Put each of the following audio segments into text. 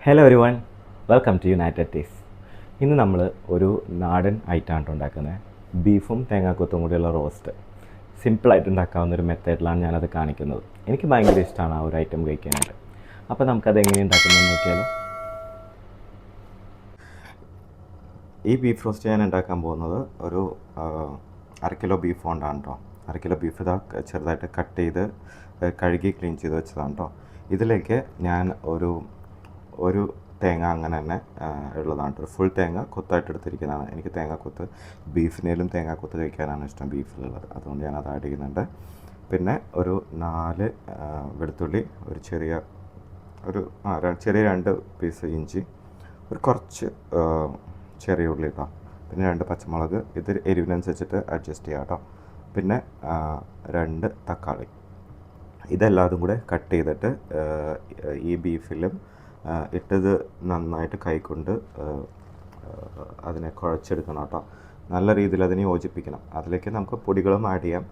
Hello everyone, welcome to United Taste. ഇന്ന് നമ്മൾ ഒരു നാടൻ ഐറ്റമാണ് ഉണ്ടാക്കുന്നത്. ബീഫും തേങ്ങാക്കൊത്തും കൂടിയുള്ള റോസ്റ്റ്. സിമ്പിളായിട്ട് ഉണ്ടാക്കാവുന്ന ഒരു മെത്തേഡിലാണ് ഞാനത് കാണിക്കുന്നത്. എനിക്ക് ഭയങ്കര ഇഷ്ടമാണ് ആ ഒരു ഐറ്റം കഴിക്കാനായിട്ട്. അപ്പോൾ നമുക്കത് എങ്ങനെ ഉണ്ടാക്കുന്നതെന്ന് നോക്കിയാലോ. ഈ ബീഫ് റോസ്റ്റ് ഞാൻ ഉണ്ടാക്കാൻ പോകുന്നത് ഒരു 1/2 കിലോ ബീഫ് കൊണ്ടാണ് കേട്ടോ. 1/2 കിലോ ബീഫ് ഇതാ ചെറുതായിട്ട് കട്ട് ചെയ്ത് കഴുകി ക്ലീൻ ചെയ്ത് വെച്ചതാണ് കേട്ടോ. ഇതിലേക്ക് ഞാൻ ഒരു തേങ്ങ അങ്ങനെ തന്നെ ഉള്ളതാണ്. ഒരു ഫുൾ തേങ്ങ കൊത്തായിട്ട് എടുത്തിരിക്കുന്നതാണ്. എനിക്ക് തേങ്ങാക്കൊത്ത് ബീഫിനേലും തേങ്ങാക്കൊത്ത് കഴിക്കാനാണ് ഇഷ്ടം ബീഫിലുള്ളത്, അതുകൊണ്ട് ഞാൻ അത് ആഡ് ചെയ്യുന്നുണ്ട്. പിന്നെ ഒരു 4 വെളുത്തുള്ളി, ഒരു ചെറിയ 2 പീസ് ഇഞ്ചി, ഒരു കുറച്ച് ചെറിയ ഉള്ളി കേട്ടോ. പിന്നെ 2 പച്ചമുളക്, ഇത് എരിവിനനുസരിച്ചിട്ട് അഡ്ജസ്റ്റ് ചെയ്യാം കേട്ടോ. പിന്നെ 2 തക്കാളി. ഇതെല്ലാതും കൂടെ കട്ട് ചെയ്തിട്ട് ഈ ബീഫിലും ഇട്ടത് നന്നായിട്ട് കൈകൊണ്ട് അതിനെ കുഴച്ചെടുക്കണം കേട്ടോ. നല്ല രീതിയിൽ അതിനെ യോജിപ്പിക്കണം. അതിലേക്ക് നമുക്ക് പൊടികളും ആഡ് ചെയ്യാം.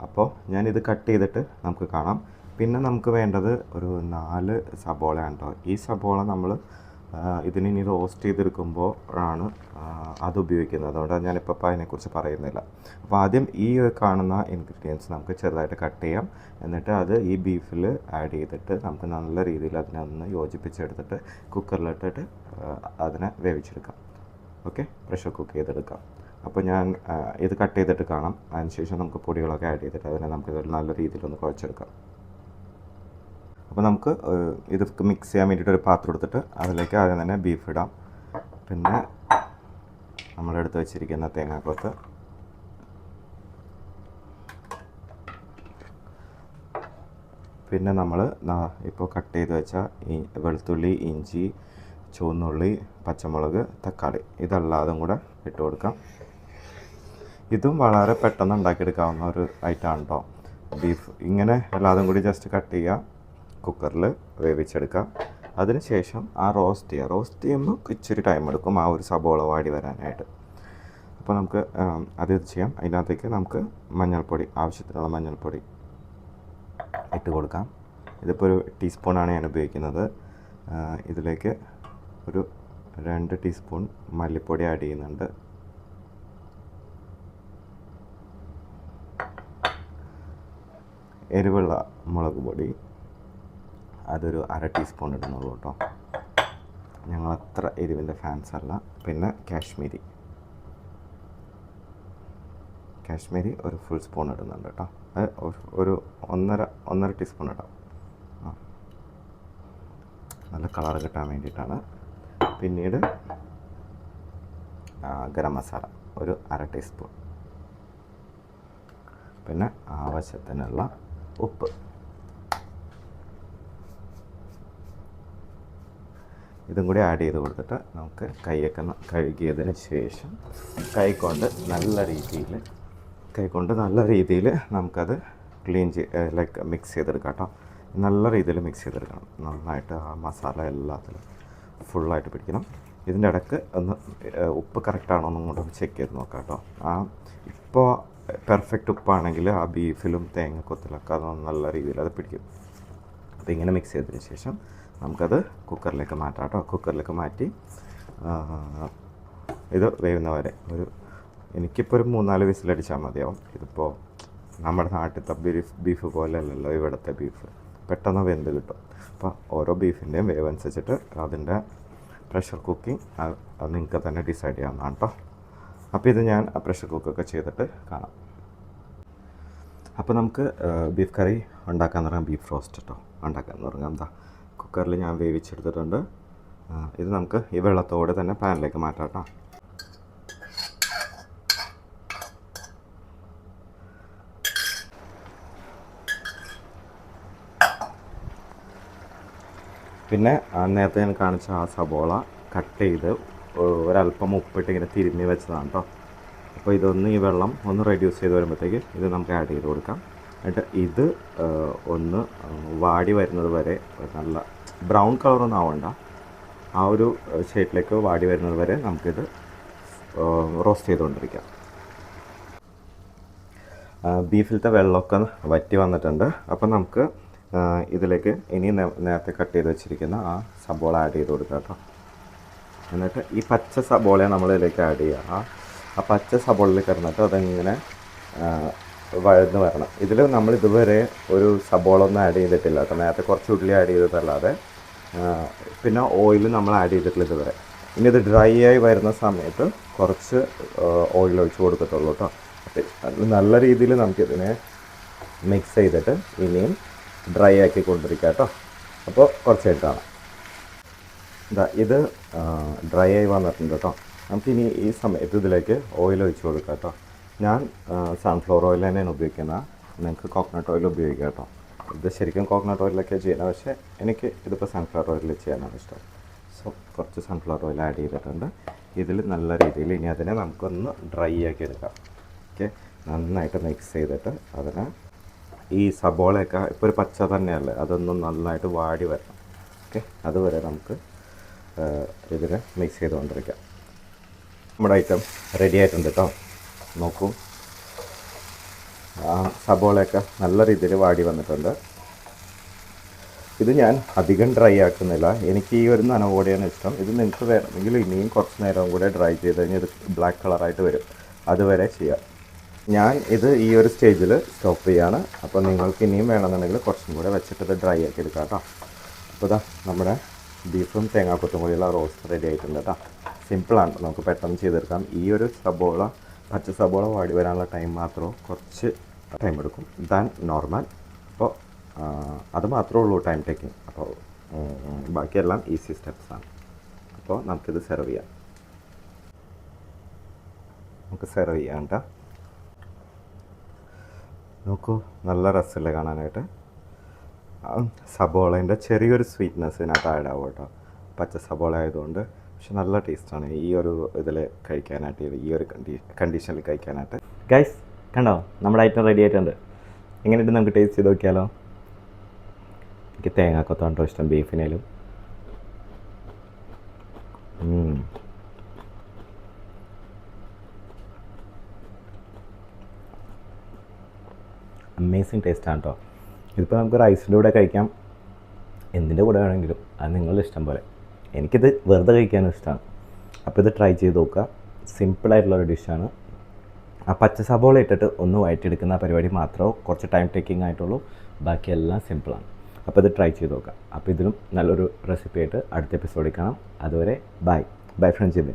അപ്പോൾ ഞാനിത് കട്ട് ചെയ്തിട്ട് നമുക്ക് കാണാം. പിന്നെ നമുക്ക് വേണ്ടത് ഒരു 4 സബോളയാണ് കേട്ടോ. ഈ സബോള നമ്മൾ ഇതിനി റോസ്റ്റ് ചെയ്തെടുക്കുമ്പോൾ ആണ് അത് ഉപയോഗിക്കുന്നത്, അതുകൊണ്ട് ഞാനിപ്പോൾ അതിനെക്കുറിച്ച് പറയുന്നില്ല. അപ്പോൾ ആദ്യം ഈ കാണുന്ന ഇൻഗ്രീഡിയൻസ് നമുക്ക് ചെറുതായിട്ട് കട്ട് ചെയ്യാം. എന്നിട്ട് അത് ഈ ബീഫിൽ ആഡ് ചെയ്തിട്ട് നമുക്ക് നല്ല രീതിയിൽ അതിനെ ഒന്ന് യോജിപ്പിച്ചെടുത്തിട്ട് കുക്കറിലിട്ടിട്ട് അതിനെ വേവിച്ചെടുക്കാം. ഓക്കെ, പ്രഷർ കുക്ക് ചെയ്തെടുക്കാം. അപ്പോൾ ഞാൻ ഇത് കട്ട് ചെയ്തിട്ട് കാണാം. അതിനുശേഷം നമുക്ക് പൊടികളൊക്കെ ആഡ് ചെയ്തിട്ട് അതിനെ നമുക്ക് നല്ല രീതിയിലൊന്ന് കുഴച്ചെടുക്കാം. അപ്പോൾ നമുക്ക് ഇത് മിക്സ് ചെയ്യാൻ വേണ്ടിയിട്ട് ഒരു പാത്രം എടുത്തിട്ട് അതിലേക്ക് ആദ്യം തന്നെ ബീഫ് ഇടാം. പിന്നെ നമ്മളെടുത്ത് വെച്ചിരിക്കുന്ന തേങ്ങാക്കൊത്ത്, പിന്നെ നമ്മൾ ഇപ്പോൾ കട്ട് ചെയ്ത് വെച്ച ഈ വെളുത്തുള്ളി, ഇഞ്ചി, ചുവന്നുള്ളി, പച്ചമുളക്, തക്കാളി ഇതെല്ലാതും കൂടെ ഇട്ട് കൊടുക്കാം. ഇതും വളരെ പെട്ടെന്ന് ഉണ്ടാക്കിയെടുക്കാവുന്ന ഒരു ഐറ്റമാണ് കേട്ടോ. ബീഫ് ഇങ്ങനെ എല്ലാതും കൂടി ജസ്റ്റ് കട്ട് ചെയ്യുക, കുക്കറിൽ വേവിച്ചെടുക്കാം. അതിന് ശേഷം റോസ്റ്റ് ചെയ്യുമ്പോൾ ഇച്ചിരി ടൈം എടുക്കും ആ ഒരു സബോള വാടി വരാനായിട്ട്. അപ്പോൾ നമുക്ക് അത് ചെയ്യാം. അതിനകത്തേക്ക് നമുക്ക് മഞ്ഞൾപ്പൊടി, ആവശ്യത്തിനുള്ള മഞ്ഞൾപ്പൊടി ഇട്ട് കൊടുക്കാം. ഇതിപ്പോൾ ഒരു ടീസ്പൂണാണ് ഞാൻ ഉപയോഗിക്കുന്നത്. ഇതിലേക്ക് ഒരു 2 ടീസ്പൂൺ മല്ലിപ്പൊടി ആഡ് ചെയ്യുന്നുണ്ട്. എരിവുള്ള മുളക് പൊടി അതൊരു 1/2 ടീസ്പൂൺ ഇടുന്നുള്ളൂ കേട്ടോ. ഞങ്ങളത്ര എരിവിൻ്റെ ഫാൻസ് അല്ല. പിന്നെ കാശ്മീരി ഒരു ഫുൾ സ്പൂൺ ഇടുന്നുണ്ട് കേട്ടോ. അത് ഒരു 1.5 ടീസ്പൂൺ ഇടാം. നല്ല കളർ കിട്ടാൻ വേണ്ടിയിട്ടാണ്. പിന്നീട് ഗരം മസാല ഒരു 1/2 ടീസ്പൂൺ. പിന്നെ ആവശ്യത്തിനുള്ള ഉപ്പ്. ഇതും കൂടി ആഡ് ചെയ്ത് കൊടുത്തിട്ട് നമുക്ക് കൈയൊക്കെ കഴുകിയതിന് ശേഷം കൈകൊണ്ട് നല്ല രീതിയിൽ നമുക്കത് മിക്സ് ചെയ്തെടുക്കാം കേട്ടോ. നല്ല രീതിയിൽ മിക്സ് ചെയ്തെടുക്കണം. നന്നായിട്ട് ആ മസാല എല്ലാത്തിലും ഫുള്ളായിട്ട് പിടിക്കണം. ഇതിൻ്റെ ഇടയ്ക്ക് ഒന്ന് ഉപ്പ് കറക്റ്റാണോ എന്നും കൂടെ ചെക്ക് ചെയ്ത് നോക്കാം കേട്ടോ. ഇപ്പോൾ പെർഫെക്റ്റ് ഉപ്പാണെങ്കിൽ ആ ബീഫിലും തേങ്ങക്കൊത്തിലൊക്കെ അത് നല്ല രീതിയിൽ അത് പിടിക്കും. അപ്പോൾ ഇങ്ങനെ മിക്സ് ചെയ്തതിന് ശേഷം നമുക്കത് കുക്കറിലേക്ക് മാറ്റാം കേട്ടോ. കുക്കറിലേക്ക് മാറ്റി ഇത് വേവുന്നവരെ എനിക്കിപ്പോൾ ഒരു 3-4 വിസിലടിച്ചാൽ മതിയാവും. ഇതിപ്പോൾ നമ്മുടെ നാട്ടിലത്തെ ബീഫ് പോലെ അല്ലല്ലോ ഇവിടുത്തെ ബീഫ്, പെട്ടെന്ന് വെന്ത് കിട്ടും. അപ്പോൾ ഓരോ ബീഫിൻ്റെയും വേവ് അനുസരിച്ചിട്ട് അതിൻ്റെ പ്രഷർ കുക്കിംഗ് അത് നിങ്ങൾക്ക് തന്നെ ഡിസൈഡ് ചെയ്യാവുന്നതാണ് കേട്ടോ. അപ്പോൾ ഇത് ഞാൻ പ്രഷർ കുക്കൊക്കെ ചെയ്തിട്ട് കാണാം. അപ്പോൾ നമുക്ക് ബീഫ് കറി ഉണ്ടാക്കാൻ തുടങ്ങാം. ബീഫ് റോസ്റ്റ് കേട്ടോ ഉണ്ടാക്കാൻ തുടങ്ങാം. എന്താ കുക്കറിൽ ഞാൻ വേവിച്ചെടുത്തിട്ടുണ്ട്. ഇത് നമുക്ക് ഈ വെള്ളത്തോടെ തന്നെ പാനിലേക്ക് മാറ്റാം കേട്ടോ. പിന്നെ നേരത്തെ ഞാൻ കാണിച്ച ആ സബോള കട്ട് ചെയ്ത് ഒരല്പം ഉപ്പിട്ട് ഇങ്ങനെ തിരുമ്മി വെച്ചതാണ് കേട്ടോ. അപ്പോൾ ഇതൊന്ന് ഈ വെള്ളം ഒന്ന് റെഡ്യൂസ് ചെയ്ത് വരുമ്പോഴത്തേക്ക് ഇത് നമുക്ക് ആഡ് ചെയ്ത് കൊടുക്കാം. എന്നിട്ട് ഇത് ഒന്ന് വാടി വരുന്നത് വരെ, നല്ല ബ്രൗൺ കളറൊന്നും ആവണ്ട, ആ ഒരു ഷേപ്പിലേക്ക് വാടി വരുന്നത് വരെ നമുക്കിത് റോസ്റ്റ് ചെയ്തുകൊണ്ടിരിക്കാം. ബീഫിലത്തെ വെള്ളമൊക്കെ വറ്റി വന്നിട്ടുണ്ട്. അപ്പോൾ നമുക്ക് ഇതിലേക്ക് ഇനി നേരത്തെ കട്ട് ചെയ്ത് വെച്ചിരിക്കുന്ന ആ സബോള ആഡ് ചെയ്ത് കൊടുക്കുക കേട്ടോ. എന്നിട്ട് ഈ പച്ച സബോളയെ നമ്മൾ ഇതിലേക്ക് ആഡ് ചെയ്യുക. ആ പച്ച സബോളയിൽ കിടന്നിട്ട് അതിങ്ങനെ വഴന്ന് വരണം. ഇതിൽ നമ്മൾ ഇതുവരെ ഒരു സബോള ഒന്നും ആഡ് ചെയ്തിട്ടില്ല കേട്ടോ. നേരത്തെ കുറച്ച് ഉള്ളി ആഡ് ചെയ്തതല്ലാതെ പിന്നെ ഓയിൽ നമ്മൾ ആഡ് ചെയ്തിട്ടില്ല ഇതുവരെ. ഇനി ഇത് ഡ്രൈ ആയി വരുന്ന സമയത്ത് കുറച്ച് ഓയിൽ ഒഴിച്ച് കൊടുക്കത്തുള്ളൂ കേട്ടോ. നല്ല രീതിയിൽ നമുക്കിതിനെ മിക്സ് ചെയ്തിട്ട് ഇനിയും ഡ്രൈ ആക്കി കൊണ്ടിരിക്കുക കേട്ടോ. അപ്പോൾ കുറച്ചായിട്ട് കാണാം. ഇത് ഡ്രൈ ആയി വന്നിട്ടുണ്ട് കേട്ടോ. നമുക്കിനി ഈ സമയത്ത് ഇതിലേക്ക് ഓയിൽ ഒഴിച്ച് കൊടുക്കാം കേട്ടോ. ഞാൻ സൺഫ്ലവർ ഓയിൽ തന്നെയാണ് ഉപയോഗിക്കുന്നത്. നിങ്ങൾക്ക് കോക്കനട്ട് ഓയിൽ ഉപയോഗിക്കാം കേട്ടോ. ഇത് ശരിക്കും കോക്കനട്ട് ഓയിലൊക്കെ ചെയ്യണം, പക്ഷേ എനിക്ക് ഇതിപ്പോൾ സൺഫ്ലവർ ഓയിലിൽ ചെയ്യാനാണ് ഇഷ്ടം. സോ കുറച്ച് സൺഫ്ലവർ ഓയിൽ ആഡ് ചെയ്തിട്ടുണ്ട്. ഇതിൽ നല്ല രീതിയിൽ ഇനി അതിനെ നമുക്കൊന്ന് ഡ്രൈ ആക്കി എടുക്കാം. ഓക്കെ, നന്നായിട്ട് മിക്സ് ചെയ്തിട്ട് അതിനെ ഈ സബോളയൊക്കെ ഇപ്പോൾ ഒരു പച്ച തന്നെയല്ലേ, അതൊന്നും നന്നായിട്ട് വാടി വരണം. ഓക്കെ, അതുവരെ നമുക്ക് ഇതിനെ മിക്സ് ചെയ്തുകൊണ്ടിരിക്കാം. നമ്മുടെ ഐറ്റം റെഡി ആയിട്ടുണ്ട് കേട്ടോ. നോക്കൂ, സബോളയൊക്കെ നല്ല രീതിയിൽ വാടി വന്നിട്ടുണ്ട്. ഇത് ഞാൻ അധികം ഡ്രൈ ആക്കുന്നില്ല. എനിക്ക് ഈ ഒരു നനവോടെയാണ് ഇഷ്ടം. ഇത് നിങ്ങൾക്ക് വേണമെങ്കിൽ ഇനിയും കുറച്ച് നേരം കൂടെ ഡ്രൈ ചെയ്ത് കഴിഞ്ഞാൽ ഇത് ബ്ലാക്ക് കളറായിട്ട് വരും. അതുവരെ ചെയ്യാം. ഞാൻ ഇത് ഈ ഒരു സ്റ്റേജിൽ സ്റ്റോപ്പ് ചെയ്യാണ്. അപ്പോൾ നിങ്ങൾക്ക് ഇനിയും വേണമെന്നുണ്ടെങ്കിൽ കുറച്ചും കൂടെ വെച്ചിട്ട് ഇത് ഡ്രൈ ആക്കി എടുക്കാം കേട്ടോ. അപ്പോൾ ഇതാ നമ്മുടെ ബീഫും തേങ്ങാക്കൊത്തും കൂടിയുള്ള റോസ്റ്റ് റെഡി ആയിട്ടുണ്ട് കേട്ടോ. സിമ്പിളാണ്, നമുക്ക് പെട്ടെന്ന് ചെയ്തെടുക്കാം. ഈ ഒരു സബോള, പച്ച സബോള വാടി വരാനുള്ള ടൈം മാത്രമേ കുറച്ച് ടൈം എടുക്കും ദാൻ നോർമൽ. അപ്പോൾ അത് മാത്രമേ ഉള്ളൂ ടൈം ടേക്കിങ്. അപ്പോൾ ബാക്കിയെല്ലാം ഈസി സ്റ്റെപ്സാണ്. അപ്പോൾ നമുക്കിത് സെർവ് ചെയ്യാം. നമുക്ക് സെർവ് ചെയ്യാം കേട്ടോ. നോക്കൂ, നല്ല രസമില്ലേ കാണാനായിട്ട്. സബോളേൻ്റെ ചെറിയൊരു സ്വീറ്റ്നെസ് ഇതിനകത്ത് ആഡ് ആവും കേട്ടോ, പച്ച സബോള ആയതുകൊണ്ട്. പക്ഷെ നല്ല ടേസ്റ്റാണ് ഈ ഒരു ഇതിൽ കഴിക്കാനായിട്ട്, ഈ ഒരു കണ്ടീഷനിൽ കഴിക്കാനായിട്ട്. ഗൈസ് കണ്ടോ, നമ്മുടെ ഐറ്റം റെഡി ആയിട്ടുണ്ട്. എങ്ങനെയുണ്ട് നമുക്ക് ടേസ്റ്റ് ചെയ്ത് നോക്കിയാലോ? എനിക്ക് തേങ്ങാക്കൊത്താണ് കേട്ടോ ഇഷ്ടം ബീഫിനേലും. അമേസിങ് ടേസ്റ്റാണ് കേട്ടോ. ഇതിപ്പോൾ നമുക്ക് റൈസിൻ്റെ കൂടെ കഴിക്കാം, എന്തിൻ്റെ കൂടെ വേണമെങ്കിലും, അത് നിങ്ങളുടെ ഇഷ്ടം പോലെ. എനിക്കിത് വെറുതെ കഴിക്കാനും ഇഷ്ടമാണ്. അപ്പോൾ ഇത് ട്രൈ ചെയ്ത് നോക്കുക. സിമ്പിളായിട്ടുള്ളൊരു ഡിഷാണ്. ആ പച്ച സബോള ഇട്ടിട്ട് ഒന്ന് വഴറ്റിയെടുക്കുന്ന പരിപാടി മാത്രമേ കുറച്ച് ടൈം ടേക്കിംഗ് ആയിട്ടുള്ളൂ. ബാക്കിയെല്ലാം സിമ്പിളാണ്. അപ്പോൾ ഇത് ട്രൈ ചെയ്ത് നോക്കാം. അപ്പോൾ ഇതിലും നല്ലൊരു റെസിപ്പി ആയിട്ട് അടുത്ത എപ്പിസോഡിൽ കാണാം. അതുവരെ ബൈ ഫ്രണ്ട്സ്.